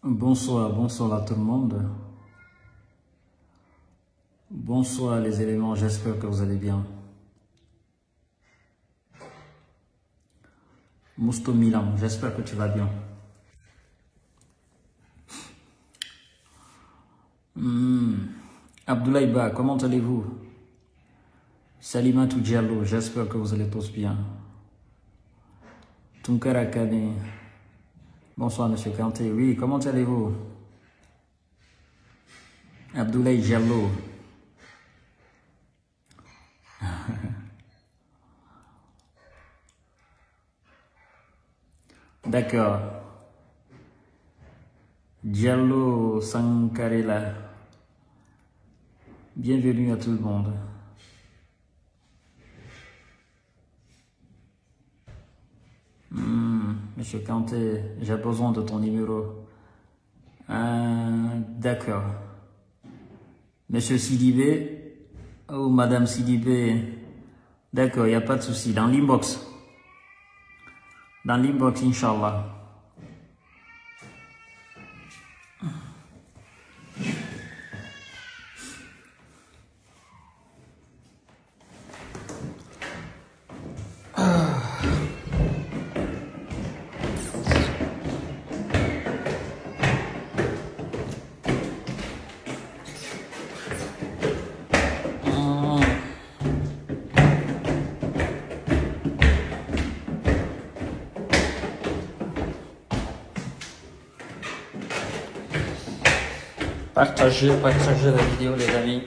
Bonsoir, bonsoir à tout le monde. Bonsoir les éléments, j'espère que vous allez bien. Mousto Milan, j'espère que tu vas bien. Abdoulaye Ba, comment allez-vous? Salima Diallo, j'espère que vous allez tous bien. Tunkara Kane, bonsoir Monsieur Kanté, oui, comment allez-vous? Abdoulaye Diallo. D'accord. Diallo Sankarela. Bienvenue à tout le monde. Monsieur Kanté, j'ai besoin de ton numéro. D'accord. Monsieur Sidibé ou Madame Sidibé. D'accord, il n'y a pas de souci. Dans l'inbox. Dans l'inbox, Inch'Allah. Partagez la vidéo les amis.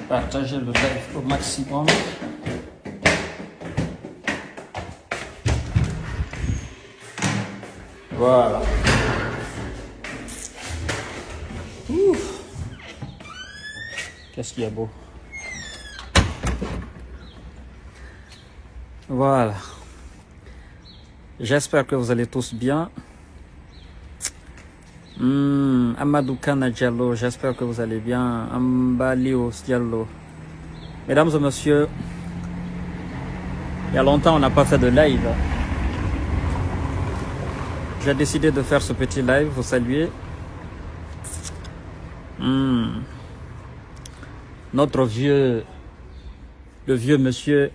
Partagez le live au maximum. Voilà. Ouf. Qu'est-ce qu'il y a beau. Voilà. J'espère que vous allez tous bien. Amadou Kana Diallo, j'espère que vous allez bien. Ambalio Diallo. Mesdames et messieurs, il y a longtemps on n'a pas fait de live. J'ai décidé de faire ce petit live, vous saluer. Notre le vieux monsieur,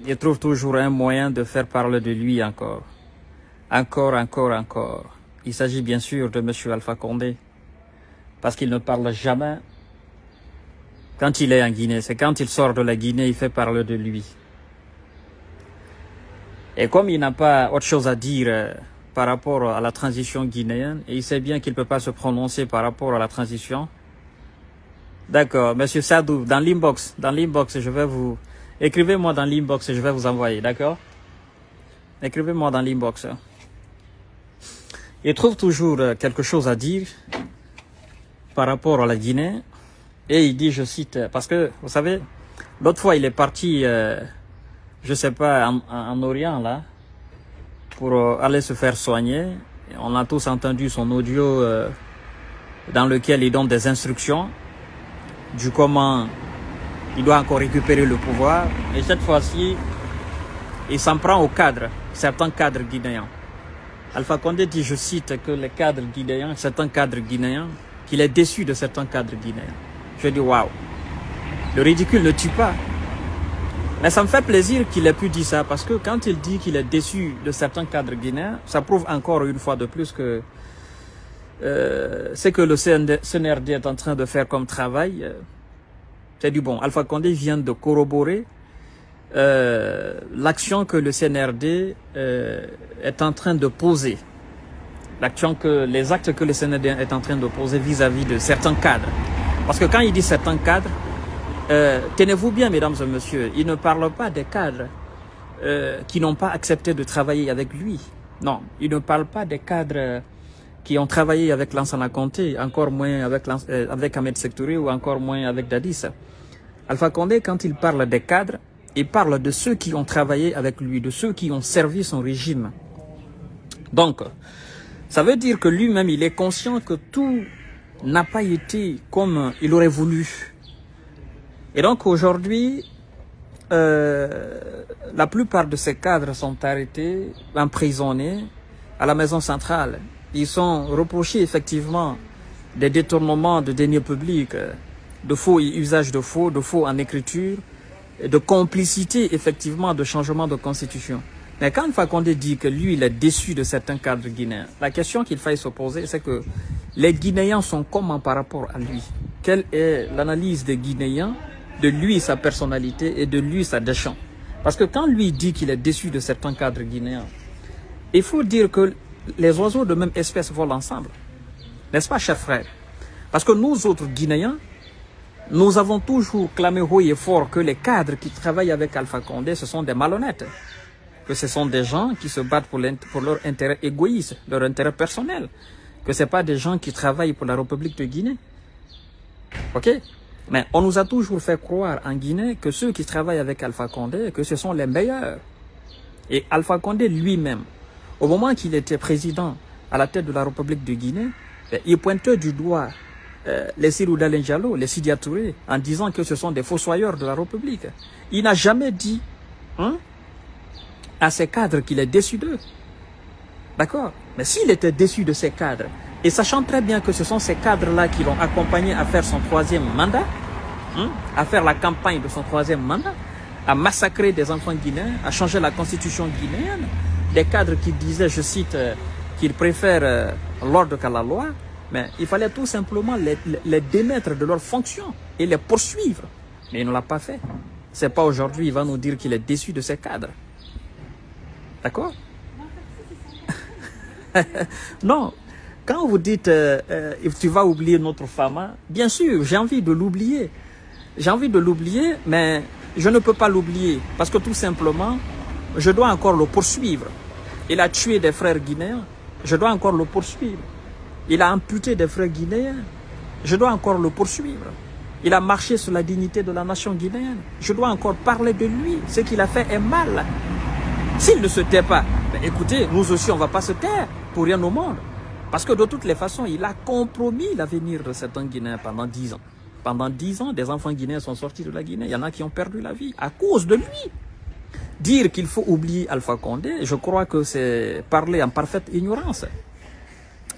il trouve toujours un moyen de faire parler de lui encore. Encore. Il s'agit bien sûr de M. Alpha Condé, parce qu'il ne parle jamais quand il est en Guinée. C'est quand il sort de la Guinée, il fait parler de lui. Et comme il n'a pas autre chose à dire par rapport à la transition guinéenne, et il sait bien qu'il ne peut pas se prononcer par rapport à la transition. D'accord, M. Sadou, dans l'inbox, je vais vous... Écrivez-moi dans l'inbox et je vais vous envoyer, d'accord? Écrivez-moi dans l'inbox. Il trouve toujours quelque chose à dire par rapport à la Guinée. Et il dit, je cite, parce que, vous savez, l'autre fois, il est parti, je sais pas, en Orient, là, pour aller se faire soigner. On a tous entendu son audio dans lequel il donne des instructions du comment il doit encore récupérer le pouvoir. Et cette fois-ci, il s'en prend aux cadres, certains cadres guinéens. Alpha Condé dit, je cite, que les cadres guinéens, certains cadres guinéens, qu'il est déçu de certains cadres guinéens. Je dis, waouh, le ridicule ne tue pas. Mais ça me fait plaisir qu'il ait pu dire ça, parce que quand il dit qu'il est déçu de certains cadres guinéens, ça prouve encore une fois de plus que c'est que le CNRD est en train de faire comme travail. C'est du bon. Alpha Condé vient de corroborer l'action que le CNRD est en train de poser, les actes que le CNRD est en train de poser vis-à-vis de certains cadres. Parce que quand il dit certains cadres, tenez-vous bien mesdames et messieurs, il ne parle pas des cadres qui n'ont pas accepté de travailler avec lui. Non, il ne parle pas des cadres qui ont travaillé avec Lansana Conté, encore moins avec Ahmed Sektouré ou encore moins avec Dadis. Alpha Condé, quand il parle des cadres, il parle de ceux qui ont travaillé avec lui, de ceux qui ont servi son régime. Donc, ça veut dire que lui-même, il est conscient que tout n'a pas été comme il aurait voulu. Et donc, aujourd'hui, la plupart de ces cadres sont arrêtés, emprisonnés, à la maison centrale. Ils sont reprochés effectivement des détournements de deniers publics, de faux usage de faux en écriture, de complicité effectivement de changement de constitution. Mais quand Alpha Condé dit que lui, il est déçu de certains cadres guinéens, la question qu'il faille se poser, c'est que les Guinéens sont comment par rapport à lui? Quelle est l'analyse des Guinéens de lui, sa personnalité, et de lui, sa déchange? Parce que quand lui dit qu'il est déçu de certains cadres guinéens, il faut dire que les oiseaux de même espèce volent ensemble. N'est-ce pas, chers frères? Parce que nous autres Guinéens, nous avons toujours clamé haut et fort que les cadres qui travaillent avec Alpha Condé, ce sont des malhonnêtes. Que ce sont des gens qui se battent pour leur intérêt égoïste, leur intérêt personnel. Que ce n'est pas des gens qui travaillent pour la République de Guinée. Ok? Mais on nous a toujours fait croire en Guinée que ceux qui travaillent avec Alpha Condé, que ce sont les meilleurs. Et Alpha Condé lui-même, au moment qu'il était président à la tête de la République de Guinée, il pointait du doigt les Sirou Dalen Diallo, les Sidia Touré, en disant que ce sont des fossoyeurs de la République. Il n'a jamais dit à ces cadres qu'il est déçu d'eux. D'accord? Mais s'il était déçu de ces cadres, et sachant très bien que ce sont ces cadres-là qui l'ont accompagné à faire son 3e mandat, à faire la campagne de son 3e mandat, à massacrer des enfants guinéens, à changer la constitution guinéenne, des cadres qui disaient, je cite, qu'ils préfèrent l'ordre qu'à la loi, mais il fallait tout simplement les démettre de leurs fonctions et les poursuivre. Mais il ne l'a pas fait. C'est pas aujourd'hui, il va nous dire qu'il est déçu de ces cadres. D'accord? Non. Quand vous dites tu vas oublier notre femme, bien sûr, j'ai envie de l'oublier. J'ai envie de l'oublier, mais je ne peux pas l'oublier. Parce que tout simplement, je dois encore le poursuivre. Il a tué des frères guinéens, je dois encore le poursuivre. Il a amputé des frères guinéens, je dois encore le poursuivre. Il a marché sur la dignité de la nation guinéenne, je dois encore parler de lui. Ce qu'il a fait est mal. S'il ne se tait pas, ben écoutez, nous aussi on ne va pas se taire pour rien au monde. Parce que de toutes les façons, il a compromis l'avenir de certains Guinéens pendant 10 ans. Pendant 10 ans, des enfants guinéens sont sortis de la Guinée. Il y en a qui ont perdu la vie à cause de lui. Dire qu'il faut oublier Alpha Condé, je crois que c'est parler en parfaite ignorance.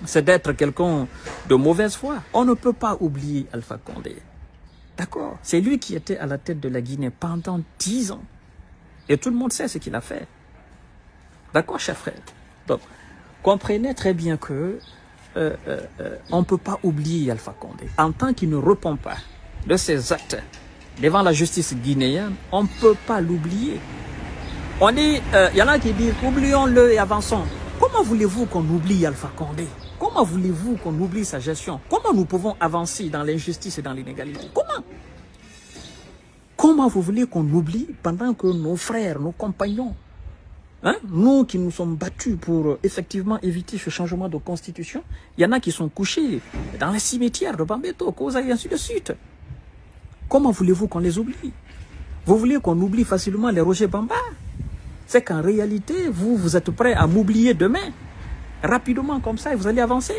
C'est d'être quelqu'un de mauvaise foi. On ne peut pas oublier Alpha Condé. D'accord? C'est lui qui était à la tête de la Guinée pendant 10 ans. Et tout le monde sait ce qu'il a fait. D'accord, chers frères? Donc, comprenez très bien que on ne peut pas oublier Alpha Condé. En tant qu'il ne répond pas de ses actes devant la justice guinéenne, on ne peut pas l'oublier. On dit, il y en a qui disent, oublions-le et avançons. Comment voulez-vous qu'on oublie Alpha Condé? Comment voulez-vous qu'on oublie sa gestion? Comment nous pouvons avancer dans l'injustice et dans l'inégalité? Comment? Comment vous voulez qu'on oublie pendant que nos frères, nos compagnons, nous qui nous sommes battus pour effectivement éviter ce changement de constitution, il y en a qui sont couchés dans les cimetières de Bambeto, Koza et ainsi de suite. Comment voulez-vous qu'on les oublie? Vous voulez qu'on oublie facilement les Roger Bamba? C'est qu'en réalité, vous êtes prêts à m'oublier demain. Rapidement comme ça, et vous allez avancer.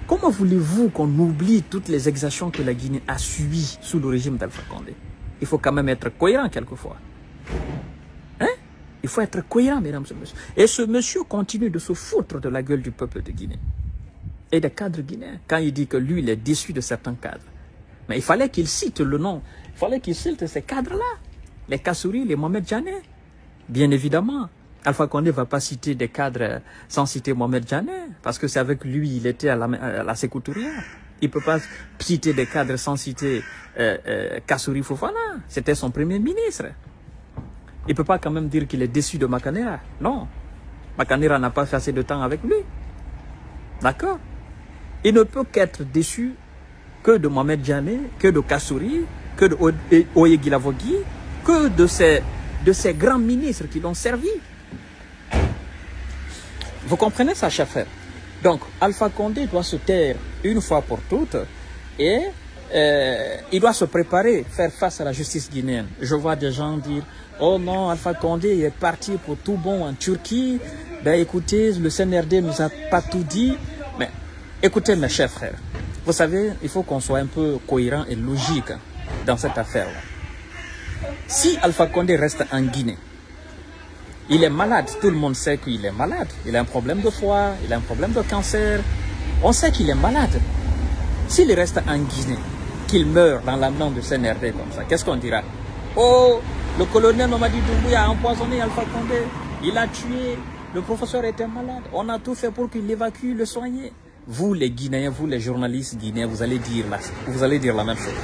Comment voulez-vous qu'on oublie toutes les exactions que la Guinée a subies sous le régime d'Alpha Condé? Il faut quand même être cohérent quelquefois. Il faut être cohérent, mesdames et messieurs. Et ce monsieur continue de se foutre de la gueule du peuple de Guinée. Et des cadres guinéens. Quand il dit que lui, il est déçu de certains cadres. Mais il fallait qu'il cite le nom. Il fallait qu'il cite ces cadres-là. Les Kassouri, les Mohamed Djané. Bien évidemment. Alpha Condé ne va pas citer des cadres sans citer Mohamed Djané. Parce que c'est avec lui, il était à la Sékou Touré. Il ne peut pas citer des cadres sans citer Kassouri Fofana. C'était son premier ministre. Il ne peut pas quand même dire qu'il est déçu de Makanera. Non. Makanera n'a pas fait assez de temps avec lui. D'accord? Il ne peut qu'être déçu que de Mohamed Djané, que de Kassouri, que de Oye Guilavogui, que de ces grands ministres qui l'ont servi. Vous comprenez ça, chers frères? Donc, Alpha Condé doit se taire une fois pour toutes et il doit se préparer, faire face à la justice guinéenne. Je vois des gens dire, oh non, Alpha Condé est parti pour tout bon en Turquie. Ben écoutez, le CNRD ne nous a pas tout dit. Mais écoutez mes chers frères, vous savez, il faut qu'on soit un peu cohérent et logique dans cette affaire-là. Si Alpha Condé reste en Guinée, Il est malade. Tout le monde sait qu'il est malade. Il a un problème de foie, il a un problème de cancer. On sait qu'il est malade. S'il reste en Guinée, qu'il meurt dans la main de CNRD comme ça, qu'est-ce qu'on dira? Oh, le colonel Mamadi Doumbouya a empoisonné Alpha Condé. Il a tué. Le professeur était malade. On a tout fait pour qu'il l'évacue, le soigner. Vous, les Guinéens, vous, les journalistes guinéens, vous allez dire la même chose.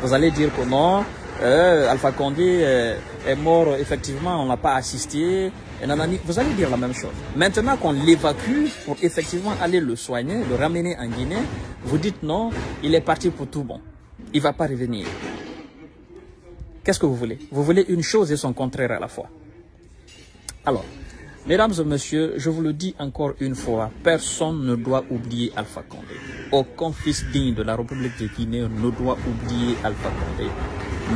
Vous allez dire que non, Alpha Condé est mort, effectivement, on n'a pas assisté. Et nanani, vous allez dire la même chose. Maintenant qu'on l'évacue pour effectivement aller le soigner, le ramener en Guinée, vous dites non, il est parti pour tout bon. Il ne va pas revenir. Qu'est-ce que vous voulez? Vous voulez une chose et son contraire à la fois. Alors, mesdames et messieurs, je vous le dis encore une fois, personne ne doit oublier Alpha Condé. Aucun fils digne de la République de Guinée ne doit oublier Alpha Condé.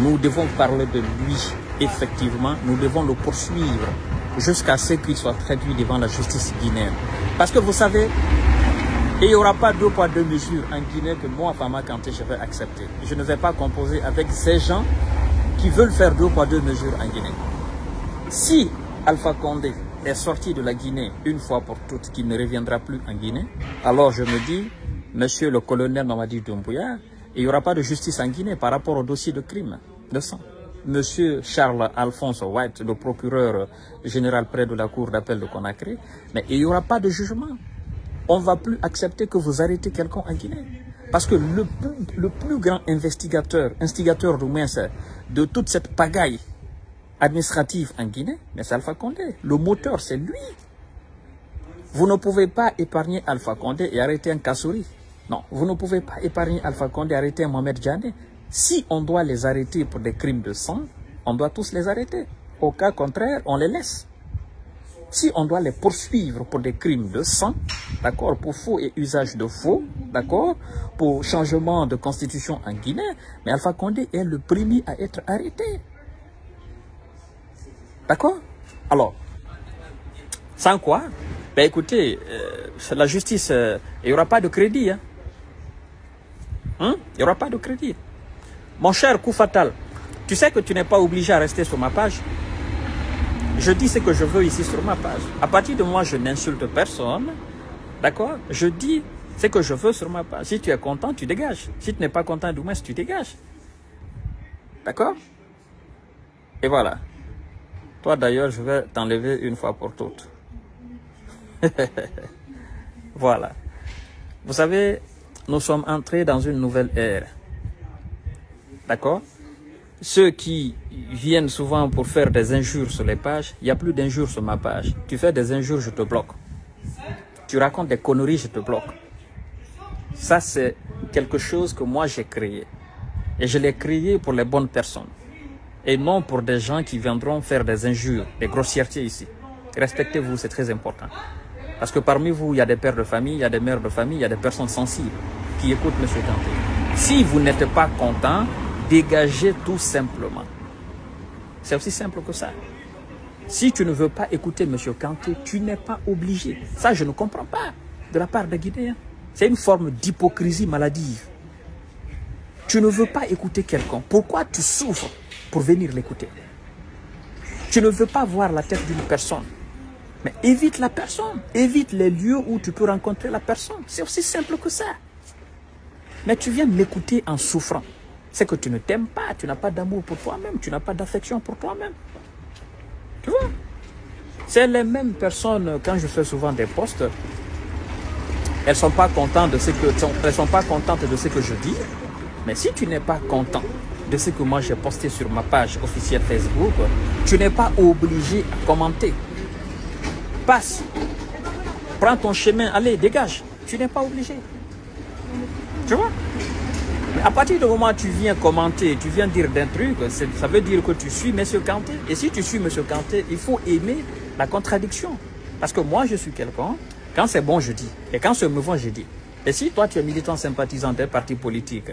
Nous devons parler de lui, effectivement, nous devons le poursuivre jusqu'à ce qu'il soit traduit devant la justice guinéenne. Parce que vous savez, il n'y aura pas 2 poids 2 mesures en Guinée que moi, Fama Kanté, je vais accepter. Je ne vais pas composer avec ces gens qui veulent faire 2 poids 2 mesures en Guinée. Si Alpha Condé est sorti de la Guinée une fois pour toutes, qu'il ne reviendra plus en Guinée, alors je me dis, monsieur le colonel Mamadi Doumbouya, il n'y aura pas de justice en Guinée par rapport au dossier de crime de sang. Monsieur Charles Alphonse White, le procureur général près de la cour d'appel de Conakry, mais il n'y aura pas de jugement. On ne va plus accepter que vous arrêtez quelqu'un en Guinée. Parce que le plus grand instigateur du moins de toute cette pagaille administrative en Guinée, mais c'est Alpha Condé. Le moteur, c'est lui. Vous ne pouvez pas épargner Alpha Condé et arrêter un Kassouri. Non, vous ne pouvez pas épargner Alpha Condé et arrêter un Mohamed Djane. Si on doit les arrêter pour des crimes de sang, on doit tous les arrêter. Au cas contraire, on les laisse. Si on doit les poursuivre pour des crimes de sang, d'accord, pour faux et usage de faux, d'accord, pour changement de constitution en Guinée, mais Alpha Condé est le premier à être arrêté. D'accord? Alors, sans quoi, ben écoutez, la justice, il n'y aura pas de crédit. Hein? Il n'y aura pas de crédit. Mon cher coup fatal, tu sais que tu n'es pas obligé à rester sur ma page. Je dis ce que je veux ici sur ma page. À partir de moi, je n'insulte personne. D'accord? Je dis ce que je veux sur ma page. Si tu es content, tu dégages. Si tu n'es pas content, du moins, tu dégages. D'accord? Et voilà. Toi, d'ailleurs, je vais t'enlever une fois pour toutes. Voilà. Vous savez, nous sommes entrés dans une nouvelle ère. D'accord? Ceux qui viennent souvent pour faire des injures sur les pages, il n'y a plus d'injures sur ma page. Tu fais des injures, je te bloque. Tu racontes des conneries, je te bloque. Ça, c'est quelque chose que moi, j'ai créé. Et je l'ai créé pour les bonnes personnes. Et non pour des gens qui viendront faire des injures, des grossièretés ici. Respectez-vous, c'est très important. Parce que parmi vous, il y a des pères de famille, il y a des mères de famille, il y a des personnes sensibles qui écoutent M. Kanté. Si vous n'êtes pas content, dégagez tout simplement. C'est aussi simple que ça. Si tu ne veux pas écouter M. Kanté, tu n'es pas obligé. Ça, je ne comprends pas de la part des Guinéens. C'est une forme d'hypocrisie maladive. Tu ne veux pas écouter quelqu'un. Pourquoi tu souffres pour venir l'écouter? Tu ne veux pas voir la tête d'une personne. Mais évite la personne. Évite les lieux où tu peux rencontrer la personne. C'est aussi simple que ça. Mais tu viens m'écouter en souffrant. C'est que tu ne t'aimes pas. Tu n'as pas d'amour pour toi-même. Tu n'as pas d'affection pour toi-même. Tu vois? C'est les mêmes personnes, quand je fais souvent des posts, elles ne sont pas contentes de ce que je dis. Mais si tu n'es pas content de ce que moi j'ai posté sur ma page officielle Facebook, tu n'es pas obligé à commenter. Passe. Prends ton chemin, allez, dégage. Tu n'es pas obligé. Tu vois? Mais à partir du moment où tu viens commenter, tu viens dire d'un truc, ça veut dire que tu suis M. Kanté. Et si tu suis M. Kanté, il faut aimer la contradiction. Parce que moi, je suis quelqu'un, quand c'est bon, je dis. Et quand c'est mauvais, je dis. Et si toi, tu es militant sympathisant d'un parti politique,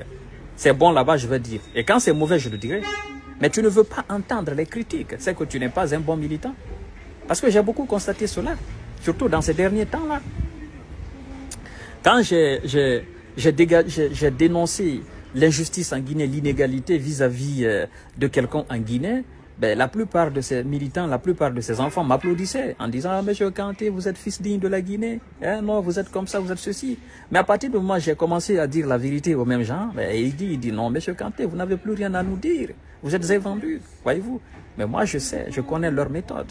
c'est bon là-bas, je vais dire. Et quand c'est mauvais, je le dirai. Mais tu ne veux pas entendre les critiques. C'est que tu n'es pas un bon militant. Parce que j'ai beaucoup constaté cela. Surtout dans ces derniers temps-là. Quand j'ai dénoncé l'injustice en Guinée, l'inégalité vis-à-vis de quelqu'un en Guinée, ben, la plupart de ces militants, la plupart de ces enfants m'applaudissaient en disant « Ah, monsieur Kanté, vous êtes fils digne de la Guinée. Hein, non, vous êtes comme ça, vous êtes ceci. » Mais à partir du moment où j'ai commencé à dire la vérité aux mêmes gens, ben, il dit « Non, monsieur Kanté, vous n'avez plus rien à nous dire. Vous êtes invendus, voyez-vous. » Mais moi, je sais, je connais leur méthode.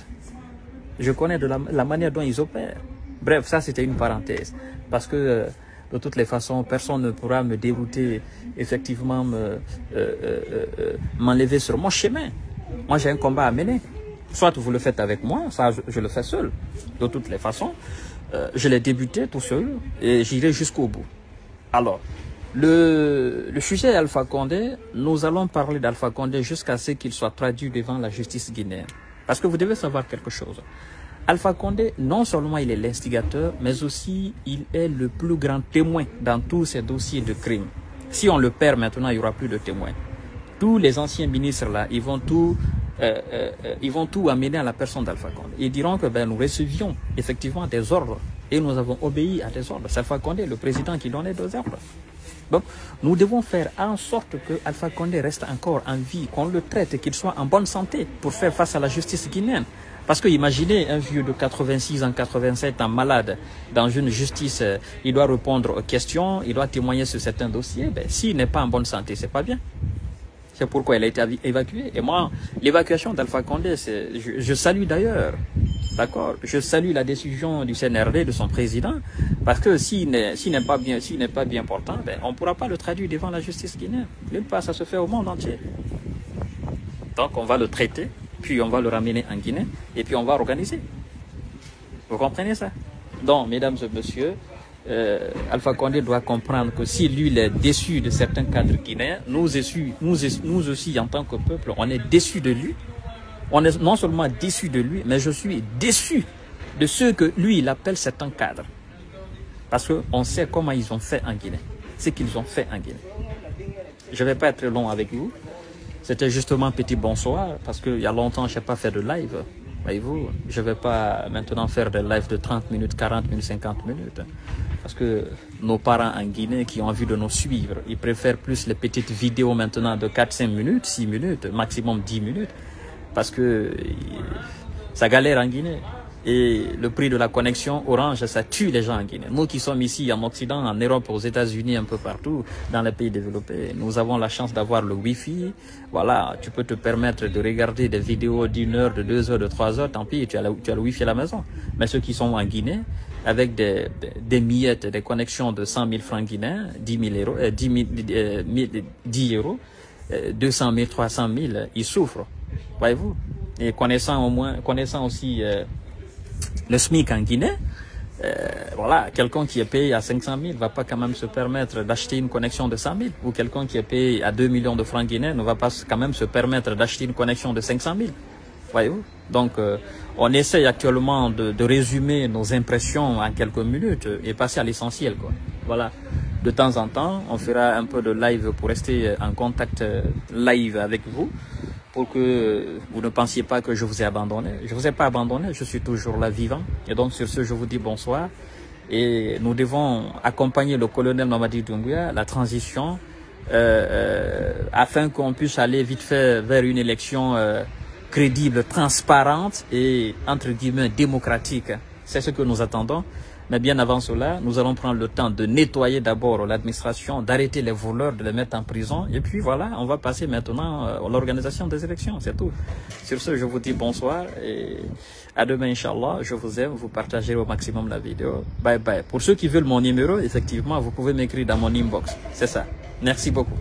Je connais de la manière dont ils opèrent. Bref, ça, c'était une parenthèse. Parce que, de toutes les façons, personne ne pourra me dérouter, effectivement, m'enlever sur mon chemin. Moi, j'ai un combat à mener. Soit vous le faites avec moi, ça, je le fais seul. De toutes les façons, je l'ai débuté tout seul et j'irai jusqu'au bout. Alors, le sujet Alpha Condé, nous allons parler d'Alpha Condé jusqu'à ce qu'il soit traduit devant la justice guinéenne. Parce que vous devez savoir quelque chose. Alpha Condé, non seulement il est l'instigateur, mais aussi il est le plus grand témoin dans tous ces dossiers de crimes. Si on le perd maintenant, il n'y aura plus de témoins. Tous les anciens ministres là, ils vont tout amener à la personne d'Alpha Condé. Ils diront que nous recevions effectivement des ordres et nous avons obéi à des ordres. C'est Alpha Condé, le président, qui donnait des ordres. Donc, nous devons faire en sorte que Alpha Condé reste encore en vie, qu'on le traite et qu'il soit en bonne santé pour faire face à la justice guinéenne. Parce que imaginez un vieux de 86 ans, 87 ans malade dans une justice, il doit répondre aux questions, il doit témoigner sur certains dossiers. Ben, s'il n'est pas en bonne santé, c'est pas bien. C'est pourquoi il a été évacué. Et moi, l'évacuation d'Alpha Condé, je salue d'ailleurs. D'accord? Je salue la décision du CNRD, de son président, parce que s'il n'est pas bien portant, ben, on ne pourra pas le traduire devant la justice guinéenne. D'une part, ça se fait au monde entier. Donc, on va le traiter, puis on va le ramener en Guinée, et puis on va organiser. Vous comprenez ça? Donc, mesdames et messieurs, Alpha Condé doit comprendre que si lui il est déçu de certains cadres guinéens, nous aussi, en tant que peuple, on est déçus de lui. On est non seulement déçu de lui, mais je suis déçu de ceux que lui, il appelle certains cadres. Parce qu'on sait comment ils ont fait en Guinée. Ce qu'ils ont fait en Guinée. Je ne vais pas être long avec vous. C'était justement un petit bonsoir, parce qu'il y a longtemps, je n'ai pas fait de live. Voyez-vous, je ne vais pas maintenant faire des lives de 30 minutes, 40 minutes, 50 minutes. Parce que nos parents en Guinée qui ont envie de nous suivre, ils préfèrent plus les petites vidéos maintenant de 4-5 minutes, 6 minutes, maximum 10 minutes. Parce que ça galère en Guinée. Et le prix de la connexion Orange, ça tue les gens en Guinée. Nous qui sommes ici en Occident, en Europe, aux États-Unis, un peu partout, dans les pays développés, nous avons la chance d'avoir le Wi-Fi. Voilà, tu peux te permettre de regarder des vidéos d'1 heure, de 2 heures, de 3 heures, tant pis, tu as le Wi-Fi à la maison. Mais ceux qui sont en Guinée, avec des miettes, des connexions de 100 000 francs guinéens, 10 000 euros, 10 euros, 200 000, 300 000, ils souffrent. Voyez-vous? Et connaissant aussi le SMIC en Guinée, voilà, quelqu'un qui est payé à 500 000 ne va pas quand même se permettre d'acheter une connexion de 100 000. Ou quelqu'un qui est payé à 2 millions de francs guinéens ne va pas quand même se permettre d'acheter une connexion de 500 000. Voyez-vous? Donc, on essaye actuellement de résumer nos impressions en quelques minutes et passer à l'essentiel, quoi. Voilà. De temps en temps, on fera un peu de live pour rester en contact live avec vous, pour que vous ne pensiez pas que je vous ai abandonné. Je ne vous ai pas abandonné, je suis toujours là vivant. Et donc sur ce, je vous dis bonsoir. Et nous devons accompagner le colonel Mamadi Doumbouya, la transition, afin qu'on puisse aller vite fait vers une élection crédible, transparente et, entre guillemets, démocratique. C'est ce que nous attendons. Mais bien avant cela, nous allons prendre le temps de nettoyer d'abord l'administration, d'arrêter les voleurs, de les mettre en prison. Et puis voilà, on va passer maintenant à l'organisation des élections, c'est tout. Sur ce, je vous dis bonsoir et à demain, Inch'Allah. Je vous aime, vous partagez au maximum la vidéo. Bye bye. Pour ceux qui veulent mon numéro, effectivement, vous pouvez m'écrire dans mon inbox. C'est ça. Merci beaucoup.